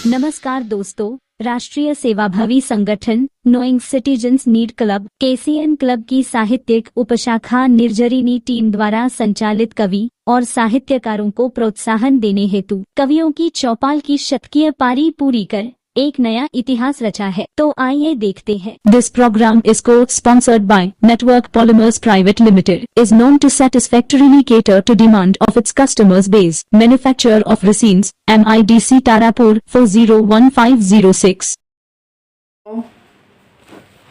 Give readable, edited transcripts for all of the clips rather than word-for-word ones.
नमस्कार दोस्तों, राष्ट्रीय सेवाभावी संगठन knowing citizens need club KCN club की साहित्यिक उपशाखा निर्जरिनी टीम द्वारा संचालित कवि और साहित्यकारों को प्रोत्साहन देने हेतु कवियों की चौपाल की शतकीय पारी पूरी कर एक नया इतिहास रचा है। तो आइए देखते हैं। This program is co-sponsored by Network Polymers Private Limited, is known to satisfactorily cater to demand of its customers base. Manufacturer of resins, MIDC Tarapur 401506।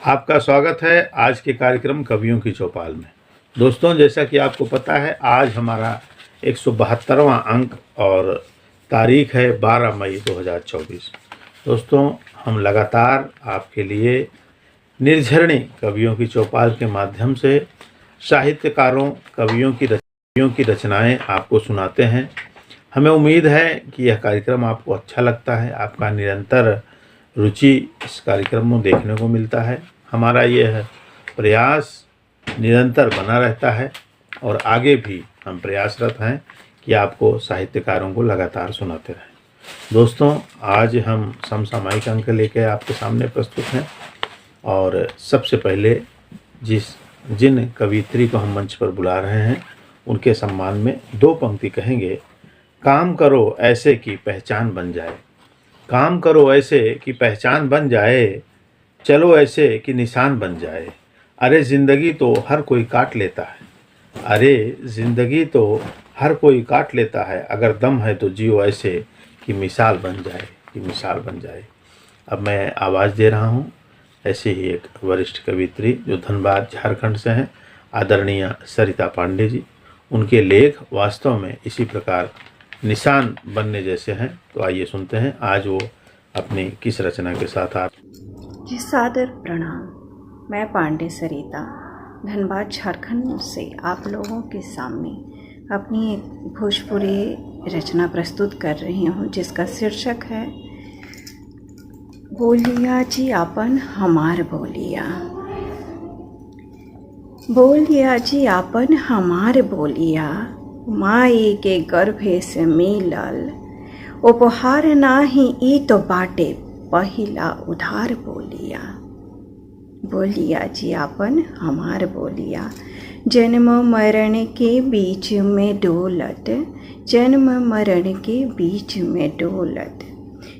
आपका स्वागत है आज के कार्यक्रम कवियों की चौपाल में। दोस्तों, जैसा कि आपको पता है, आज हमारा 172वां अंक और तारीख है 12 मई 2024। दोस्तों, हम लगातार आपके लिए निर्झरणी कवियों की चौपाल के माध्यम से साहित्यकारों कवियों की रचनाएं आपको सुनाते हैं। हमें उम्मीद है कि यह कार्यक्रम आपको अच्छा लगता है। आपका निरंतर रुचि इस कार्यक्रम में देखने को मिलता है। हमारा यह प्रयास निरंतर बना रहता है और आगे भी हम प्रयासरत हैं कि आपको साहित्यकारों को लगातार सुनाते रहें। दोस्तों, आज हम समसामयिक अंक लेकर आपके सामने प्रस्तुत हैं और सबसे पहले जिन कवियत्री को हम मंच पर बुला रहे हैं उनके सम्मान में दो पंक्ति कहेंगे। काम करो ऐसे कि पहचान बन जाए, काम करो ऐसे कि पहचान बन जाए, चलो ऐसे कि निशान बन जाए। अरे ज़िंदगी तो हर कोई काट लेता है, अरे ज़िंदगी तो हर कोई काट लेता है। अगर दम है तो जियो ऐसे कि मिसाल बन जाए, कि मिसाल बन जाए। अब मैं आवाज़ दे रहा हूँ ऐसे ही एक वरिष्ठ कवियत्री जो धनबाद झारखंड से हैं, आदरणीय सरिता पांडे जी। उनके लेख वास्तव में इसी प्रकार निशान बनने जैसे हैं। तो आइए सुनते हैं आज वो अपनी किस रचना के साथ आप। जी, सादर प्रणाम। मैं पांडे सरिता धनबाद झारखंड से आप लोगों के सामने अपनी एक भोजपुरी रचना प्रस्तुत कर रही हूँ जिसका शीर्षक है बोलिया जी आपन हमार बोलिया। बोलिया जी आपन हमार बोलिया, माई के गर्भे से मिलल उपहार नाही ई तो बाटे पहिला उधार बोलिया। बोलिया जी आपन हमार बोलिया, जन्म मरण के बीच में डोलत, जन्म मरण के बीच में डोलत,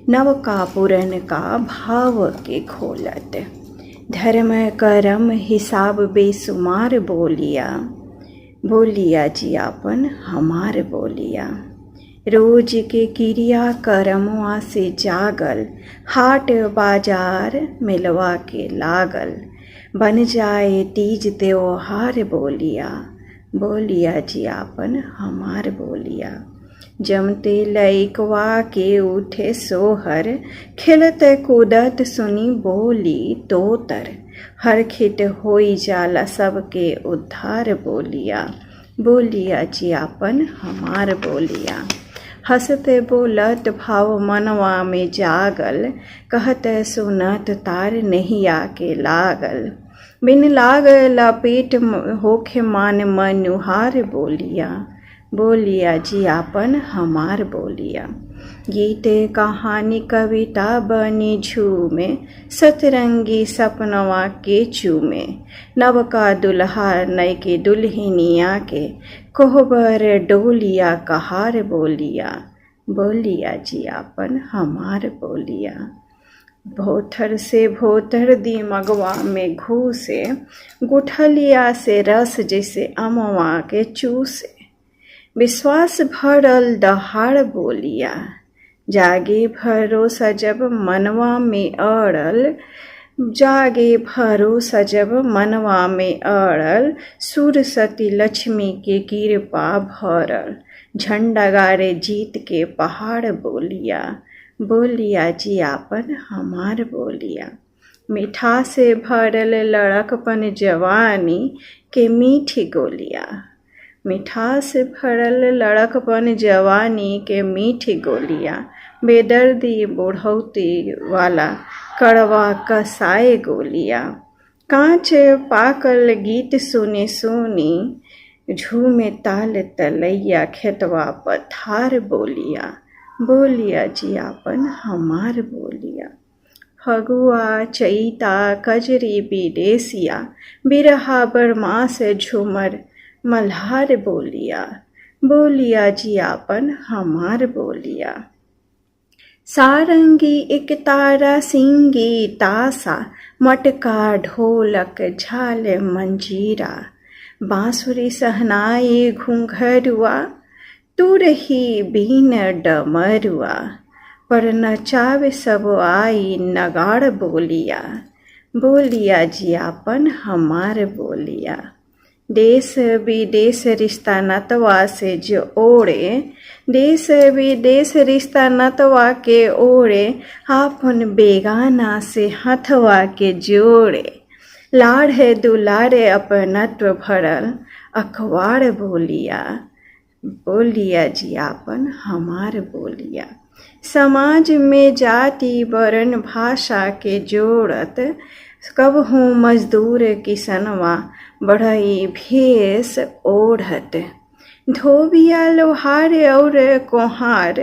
नव का पुरन का भाव के खोलत, धर्म करम हिसाब बेसुमार बोलिया। बोलिया जी आपन हमार बोलिया, रोज के क्रिया करमवा से जागल, हाट बाजार मिलवा के लागल, बन जाए तीज त्योहार बोलिया। बोलिया जी आपन हमार बोलिया, जमते लइकवा के उठे सोहर, खेलत कूदत सुनी बोली तोतर, हर खिट होई जाला सबके उद्धार बोलिया। बोलिया जी आपन हमार बोलिया, हंसते बोलत भाव मनवा में जागल, कहत सुनत तार नहीं आके लागल, बिन लागल पेट होखे मान मनुहार बोलिया। बोलिया जी आपन हमार बोलिया, गीते कहानी कविता बनी झूमे, सतरंगी सपनवा के चूमे, नवका दुल्हा नयके दुल्हनिया के, कोहबर डोलिया कहार बोलिया। बोलिया जी आपन हमार बोलिया, भोथर से भोथर दिमगवा में घूसे, गुठलिया से रस जैसे अमवा के चूसे, विश्वास भरल दहाड़ बोलिया, जागे भरोसा जब मनवा में अड़ल, जागे भरोसा जब मनवा में अड़ल, सुरसती लक्ष्मी के कृपा भरल, झंडा गाड़े जीत के पहाड़ बोलिया। बोलिया जी आपन हमार बोलिया, मीठा से भरल लड़कपन जवानी के मीठी गोलिया, मीठा से भरल लड़कपन जवानी के मीठी गोलिया, बेदर्दी बुढ़ौती वाला कड़वा कसाए गोलिया, कांच पाकल गीत सुने सुनी झूमे ताल तलैया खेतवा पथार बोलिया बोलिया जियापन हमार बोलिया। फगुआ चैता कजरी विदेसिया बिरहा बरमास झूमर मल्हार बोलिया बोलिया जियापन हमार बोलिया। सारंगी एक तारा सिंगी तासा मटका ढोलक झाल मंजीरा बांसुरी सहनाई घुंघरुआ तुरही बीन डमरुआ पर नचावे सब आई नगाड़ बोलिया बोलिया जियापन हमार बोलिया। देश विदेश रिश्ता नतवा से जो ओढ़े देश विदेश रिश्ता नतवा के ओढ़े आपन बेगाना से हथवा के जोड़े लाड़े दुलारे अपनत्व भरल अखबार बोलिया बोलिया जियापन हमार बोलिया। समाज में जाति वर्ण भाषा के जोड़त कबहू मजदूर किसनवा बढ़ई भेष ओढ़त धोबिया लोहार और कोहार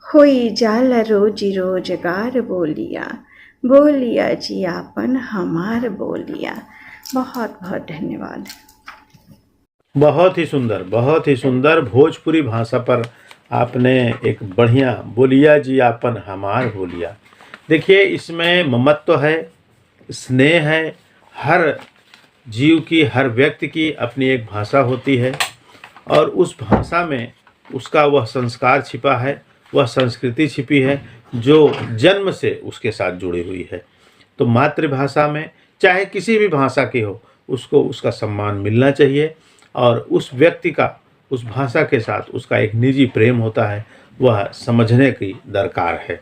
होई जाला रोजी रोजगार बोलिया बोलिया जियापन हमार बोलिया। बहुत बहुत धन्यवाद। बहुत ही सुंदर भोजपुरी भाषा पर आपने एक बढ़िया बोलिया जियापन हमार बोलिया। देखिए, इसमें ममत्व है, स्नेह है। हर जीव की, हर व्यक्ति की अपनी एक भाषा होती है और उस भाषा में उसका वह संस्कार छिपा है, वह संस्कृति छिपी है जो जन्म से उसके साथ जुड़ी हुई है। तो मातृभाषा में चाहे किसी भी भाषा की हो, उसको उसका सम्मान मिलना चाहिए और उस व्यक्ति का उस भाषा के साथ उसका एक निजी प्रेम होता है, वह समझने की दरकार है।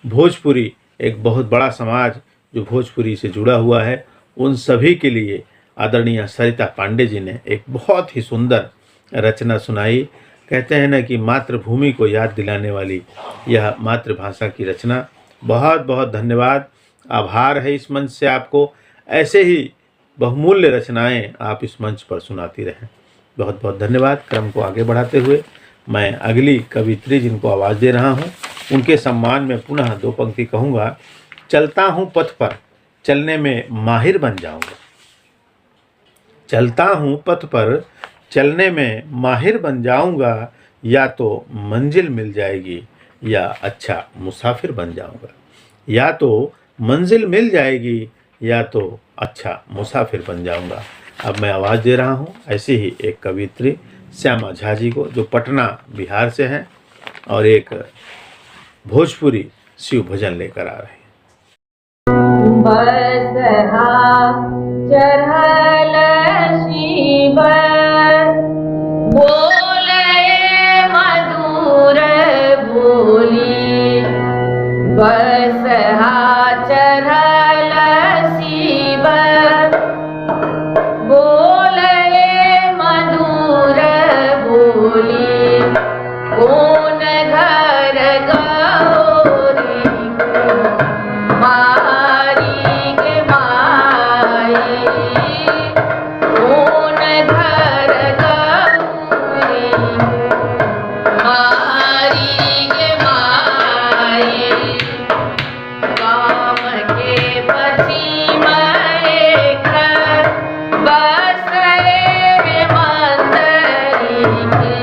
भोजपुरी एक बहुत बड़ा समाज जो भोजपुरी से जुड़ा हुआ है, उन सभी के लिए आदरणीय सरिता पांडे जी ने एक बहुत ही सुंदर रचना सुनाई। कहते हैं ना कि मातृभूमि को याद दिलाने वाली यह मातृभाषा की रचना। बहुत बहुत धन्यवाद, आभार है इस मंच से आपको। ऐसे ही बहुमूल्य रचनाएं आप इस मंच पर सुनाती रहें। बहुत बहुत धन्यवाद। क्रम को आगे बढ़ाते हुए मैं अगली कवित्री जिनको आवाज़ दे रहा हूं, उनके सम्मान में पुनः दो पंक्ति कहूँगा। चलता हूँ पथ पर, चलने में माहिर बन जाऊँगा। चलता हूँ पथ पर, चलने में माहिर बन जाऊँगा। या तो मंजिल मिल जाएगी या अच्छा मुसाफिर बन जाऊँगा। या तो मंजिल मिल जाएगी या तो अच्छा मुसाफिर बन जाऊँगा। अब मैं आवाज़ दे रहा हूँ ऐसी ही एक कवित्री श्यामा झा जी को, जो पटना बिहार से हैं और एक भोजपुरी शिव भजन लेकर आ रहे हैं। बसहा चढ़ल शिव बोले मधुर बोली। बसहा चढ़ल शिव बोले मधुर बोली। कौन घर गौरी मारी के माई। कौन घर गौरी मारी के माई। काम के पश्चिम एक बस रे मंदरी के।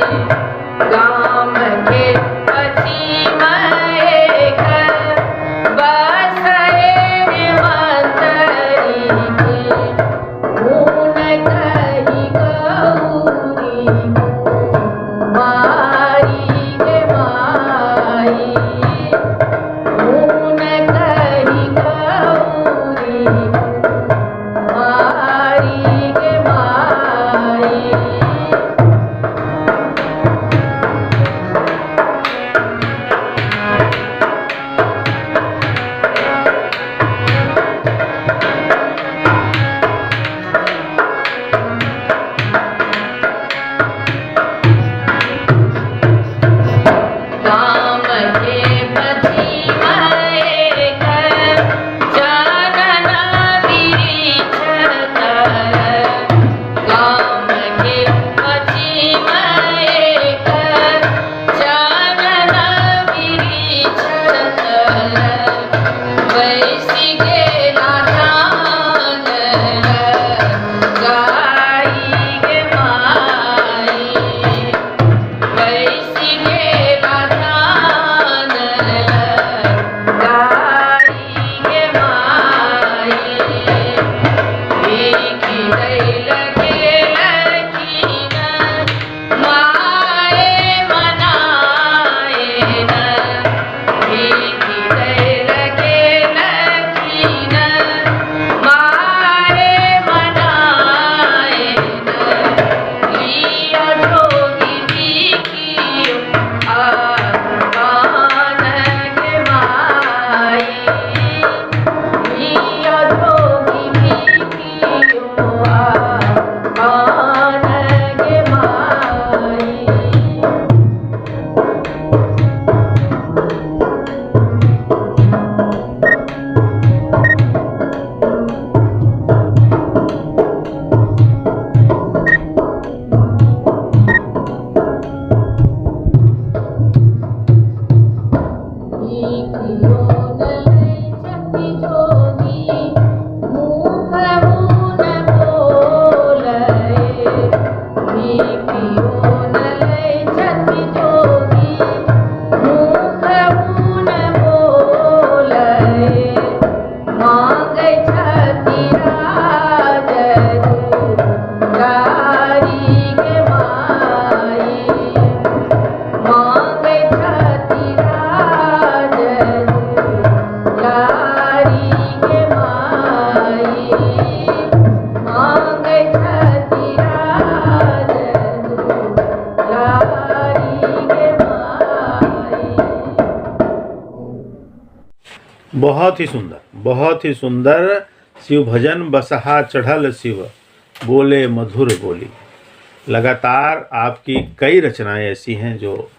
गाम के पश्चिम एक बस रे मंदरी के। खून कही गौरी मारी के माई। खून कही गौरी मारी के माई। काम के पश्चिम एक चानन बिरिछ लारी के माई मांगे छठी राजन लारी के माई मांगे छठी राजन लारी के माई। बहुत ही सुंदर शिव भजन बसहा चढ़ल शिव बोले मधुर बोली। लगातार आपकी कई रचनाएं ऐसी हैं जो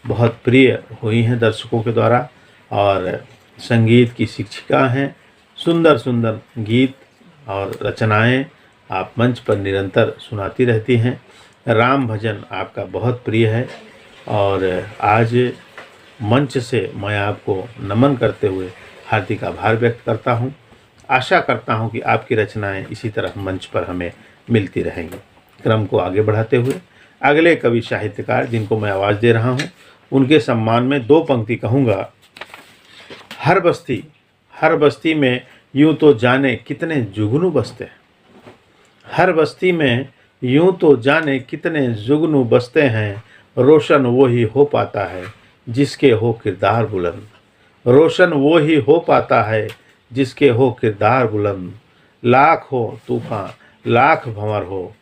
बहुत प्रिय हुई हैं दर्शकों के द्वारा और संगीत की शिक्षिका हैं। सुंदर सुंदर गीत और रचनाएं आप मंच पर निरंतर सुनाती रहती हैं। राम भजन आपका बहुत प्रिय है और आज मंच से मैं आपको नमन करते हुए हार्दिक आभार व्यक्त करता हूं। आशा करता हूं कि आपकी रचनाएं इसी तरह मंच पर हमें मिलती रहेंगी। क्रम को आगे बढ़ाते हुए अगले कवि साहित्यकार जिनको मैं आवाज़ दे रहा हूं, उनके सम्मान में 2 पंक्ति कहूँगा। हर बस्ती में यूं तो जाने कितने जुगनू बसते हैं। हर बस्ती में यूं तो जाने कितने जुगनू बसते हैं। रोशन वो ही हो पाता है जिसके हो किरदार बुलंद। रोशन वो ही हो पाता है जिसके हो किरदार बुलंद। लाख हो तूफान लाख भंवर हो,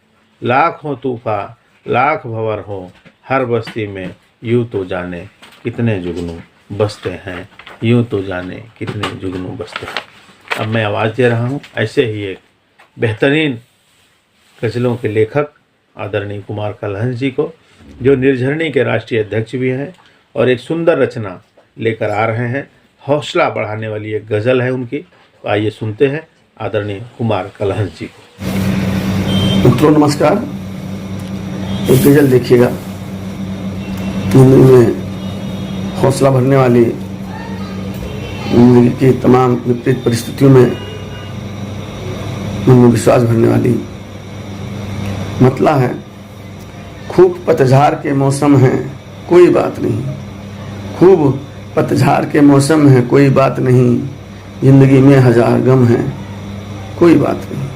लाख हो तूफान लाख भंवर हो। हर बस्ती में यूं तो जाने कितने जुगनू बसते हैं। यूं तो जाने कितने जुगनू बसते हैं। अब मैं आवाज़ दे रहा हूँ ऐसे ही एक बेहतरीन गज़लों के लेखक आदरणीय कुमार कलहंस जी को, जो निर्झरणी के राष्ट्रीय अध्यक्ष भी हैं और एक सुंदर रचना लेकर आ रहे हैं। हौसला बढ़ाने वाली एक गज़ल है उनकी। तो आइए सुनते हैं आदरणीय कुमार कलहंस जी को। मित्रों नमस्कार। एक गज़ल देखिएगा, जिंदगी में हौसला भरने वाली, जिंदगी की तमाम विपरीत परिस्थितियों में उनमें विश्वास भरने वाली। मतलब है, खूब पतझड़ के मौसम है कोई बात नहीं। खूब पतझड़ के मौसम है कोई बात नहीं। जिंदगी में 1000 गम है कोई बात नहीं।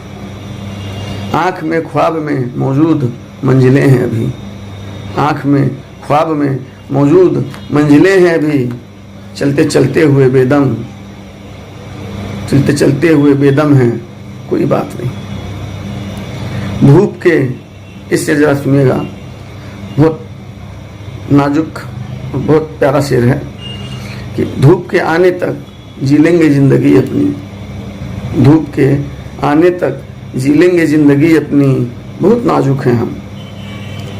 आँख में ख्वाब में मौजूद मंजिलें हैं अभी। आँख में ख्वाब में मौजूद मंजिलें हैं अभी। चलते चलते हुए बेदम, चलते चलते हुए बेदम हैं कोई बात नहीं। धूप के, इससे ज़रा सुनिएगा, बहुत नाजुक बहुत प्यारा शेर है कि धूप के आने तक जी लेंगे ज़िंदगी अपनी। धूप के आने तक जी लेंगे ज़िंदगी अपनी। बहुत नाजुक हैं हम,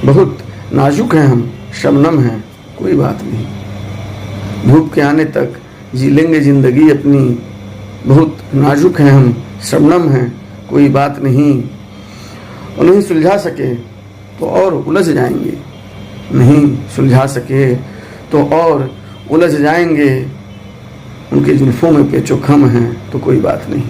बहुत नाजुक हैं हम, शबनम हैं कोई बात नहीं। धूप के आने तक जी लेंगे ज़िंदगी अपनी। बहुत नाजुक हैं हम, शबनम हैं कोई बात नहीं। और नहीं सुलझा सके तो और उलझ जाएंगे। नहीं सुलझा सके तो और उलझ जाएंगे। उनके जुल्फों में पेचो खम हैं तो कोई बात नहीं।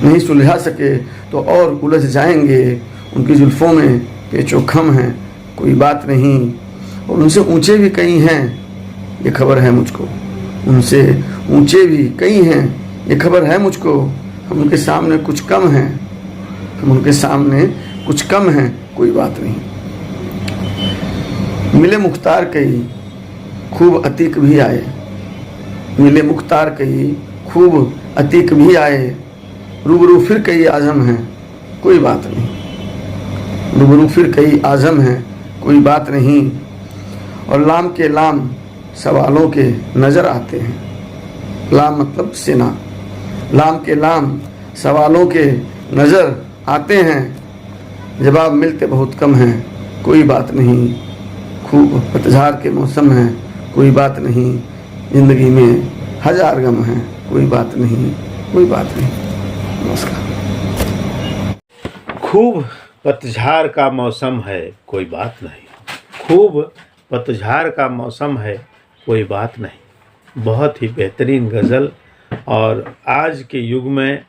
नहीं सुलझा सके तो और उलझ जाएंगे। उनकी जुल्फों में पेचो खम हैं कोई बात नहीं। और उनसे ऊंचे भी कई हैं ये खबर है मुझको। उनसे ऊंचे भी कई हैं ये खबर है मुझको। हम उनके सामने कुछ कम हैं, हम उनके सामने कुछ कम हैं कोई बात नहीं। मिले मुख्तार कई खूब अतीक भी आए। मिले मुख्तार कई खूब अतीक भी आए। रूबरू फिर कई आज़म हैं कोई बात नहीं। रूबरू फिर कई आज़म हैं कोई बात नहीं। और लाम के लाम सवालों के नज़र आते हैं। लाम मतलब सेना। लाम के लाम सवालों के नज़र आते हैं। जवाब मिलते बहुत कम हैं कोई बात नहीं। खूब पतझड़ के मौसम है कोई बात नहीं। ज़िंदगी में 1000 गम हैं कोई बात नहीं, कोई बात नहीं। नमस्कार। खूब पतझड़ का मौसम है कोई बात नहीं। खूब पतझड़ का मौसम है कोई बात नहीं। बहुत ही बेहतरीन गज़ल। और आज के युग में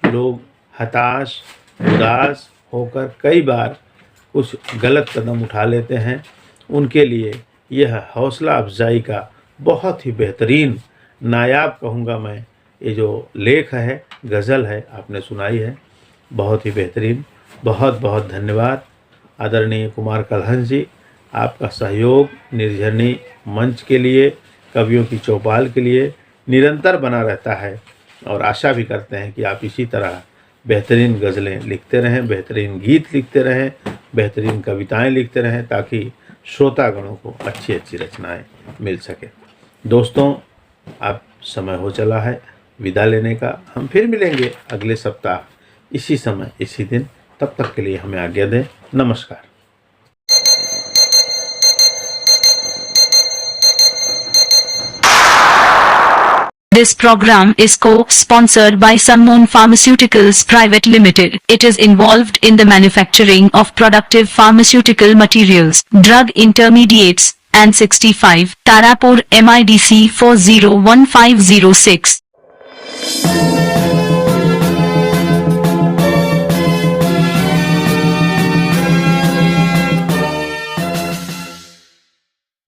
लोग हताश उदास होकर कई बार कुछ गलत कदम उठा लेते हैं। उनके लिए यह हौसला अफजाई का बहुत ही बेहतरीन, नायाब कहूँगा मैं, ये जो लेख है, गज़ल है, आपने सुनाई है, बहुत ही बेहतरीन। बहुत बहुत धन्यवाद। आदरणीय कुमार कलहंस जी, आपका सहयोग निर्झरनी मंच के लिए, कवियों की चौपाल के लिए निरंतर बना रहता है और आशा भी करते हैं कि आप इसी तरह बेहतरीन गज़लें लिखते रहें, बेहतरीन गीत लिखते रहें, बेहतरीन कविताएं लिखते रहें, ताकि श्रोतागणों को अच्छी अच्छी रचनाएं मिल सके। दोस्तों, अब समय हो चला है विदा लेने का। हम फिर मिलेंगे अगले सप्ताह इसी समय इसी दिन। तब तक के लिए हमें आज्ञा दें। नमस्कार। This program is co-sponsored by Sunmoon Pharmaceuticals Private Limited. It is involved in the manufacturing of productive pharmaceutical materials, drug intermediates, and 65 Tarapur MIDC 401506.